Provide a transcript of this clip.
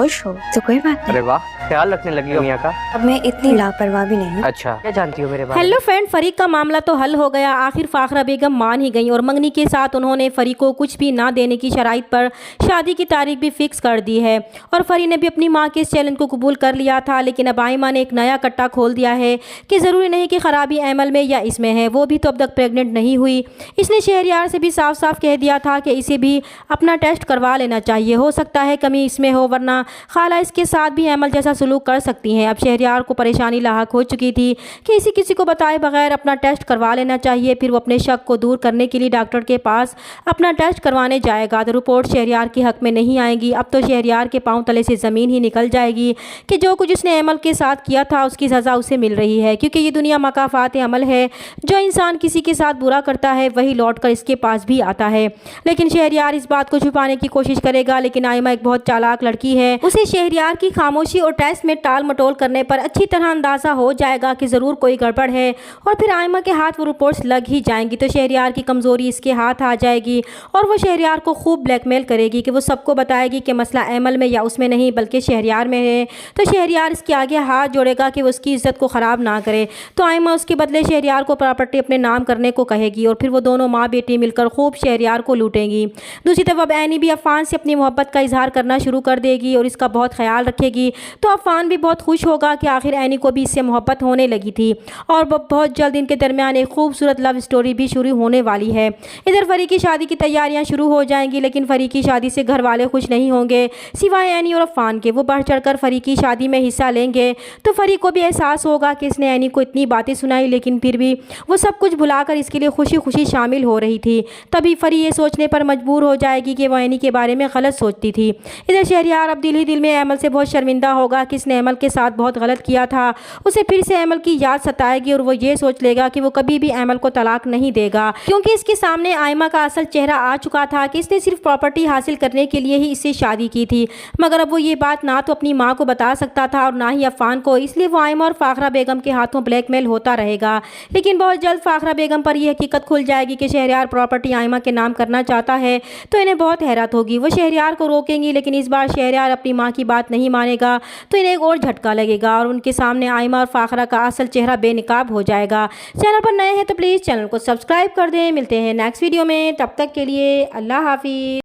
खुश हो तो कोई बात नहीं। अरे वाह, ख्याल रखने लगी हो मियां का। अब मैं इतनी लापरवाह भी नहीं। अच्छा, क्या जानती हो मेरे बारे में? हेलो फ्रेंड, फरीक का मामला तो हल हो गया। आखिर फाखरा बेगम मान ही गई और मंगनी के साथ उन्होंने फरीक को कुछ भी ना देने की शराइत पर शादी की तारीख भी फिक्स कर दी है। और फरी ने भी अपनी मां के इस चैलेंज को कबूल कर लिया था, लेकिन अब आइमा ने एक नया कट्टा खोल दिया है कि ज़रूरी नहीं कि खराबी एमल में या इसमें है। वो भी तो अब तक प्रेग्नेंट नहीं हुई। इसने शहरयार से भी साफ साफ कह दिया था कि इसे भी अपना टेस्ट करवा लेना चाहिए, हो सकता है कमी इसमें हो, वरना खाला इसके साथ भी एमल जैसा सलूक कर सकती हैं। अब शहरयार को परेशानी लाहक हो चुकी थी कि किसी को बताए बगैर अपना टेस्ट करवा लेना चाहिए। फिर वो अपने शक को दूर करने के लिए डॉक्टर के पास अपना टेस्ट करवाने जाएगा तो रिपोर्ट शहरयार के हक में नहीं आएगी। अब तो शहरयार के पांव तले से ज़मीन ही निकल जाएगी कि जो कुछ उसने एमल के साथ किया था उसकी सज़ा उसे मिल रही है, क्योंकि ये दुनिया मकाफात अमल है। जो इंसान किसी के साथ बुरा करता है वही लौट कर इसके पास भी आता है। लेकिन शहरयार इस बात को छुपाने की कोशिश करेगा, लेकिन आइमा एक बहुत चालाक लड़की है। उसे शहरयार की खामोशी और टेस्ट में टाल मटोल करने पर अच्छी तरह अंदाज़ा हो जाएगा कि ज़रूर कोई गड़बड़ है और फिर आइमा के हाथ वो रिपोर्ट्स लग ही जाएंगी तो शहरयार की कमज़ोरी इसके हाथ आ जाएगी और वो शहरयार को खूब ब्लैकमेल करेगी कि वो सबको बताएगी कि मसला एमल में या उसमें नहीं बल्कि शहरयार में है। तो शहरयार इसके आगे हाथ जोड़ेगा कि वो उसकी इज्जत को ख़राब ना करे। तो आइमा उसके बदले शहरयार को प्रॉपर्टी अपने नाम करने को कहेगी और फिर वो दोनों माँ बेटी मिलकर खूब शहरयार को लूटेंगी। दूसरी तरफ अब एनी भी अफ़ान से अपनी मोहब्बत का इजहार करना शुरू कर देगी और इसका बहुत ख्याल रखेगी। तो अफ़ान भी बहुत खुश होगा कि आखिर एनी को भी इससे मोहब्बत होने लगी थी और बहुत जल्द इनके दरमियान एक खूबसूरत लव स्टोरी भी शुरू होने वाली है। इधर फरी की शादी की तैयारियां शुरू हो जाएंगी, लेकिन फरी की शादी से घर वाले खुश नहीं होंगे सिवाय एनी और अफ़ान के। वो बढ़ चढ़कर फरी की शादी में हिस्सा लेंगे तो फरी को भी एहसास होगा कि इसने एनी को इतनी बातें सुनाई, लेकिन फिर भी वो सब कुछ भुलाकर इसके लिए खुशी खुशी शामिल हो रही थी। तभी फरी ये सोचने पर मजबूर हो जाएगी कि वो एनी के बारे में गलत सोचती थी। इधर शहरयार अब दिल ही दिल में एमल से बहुत शर्मिंदा होगा कि इसने एमल के साथ बहुत गलत किया था। उसे फिर से एमल की याद सताएगी और वो ये सोच लेगा कि वो कभी भी एमल को तलाक नहीं देगा, क्योंकि इसके सामने आइमा का असल चेहरा आ चुका था कि इसने सिर्फ प्रॉपर्टी हासिल करने के लिए ही इससे शादी की थी। मगर अब वो ये बात ना तो अपनी माँ को बता सकता था और ना ही अफ़ान को, इसलिए वो आइमा और फाखरा बेगम के हाथों ब्लैकमेल होता रहेगा। लेकिन बहुत जल्द फाखरा बेगम पर यह हकीकत खुल जाएगी कि शहरयार प्रॉपर्टी आइमा के नाम करना चाहता है तो इन्हें बहुत हैरत होगी। वो शहरयार को रोकेंगी, लेकिन इस बार शहरयार अपनी माँ की बात नहीं मानेगा तो इन्हें एक और झटका लगेगा और उनके सामने आइमा और फाखरा का असल चेहरा बेनकाब हो जाएगा। चैनल पर नए हैं तो प्लीज़ चैनल को सब्सक्राइब कर दें। मिलते हैं नेक्स्ट वीडियो में, तब तक के लिए अल्लाह हाफिज़।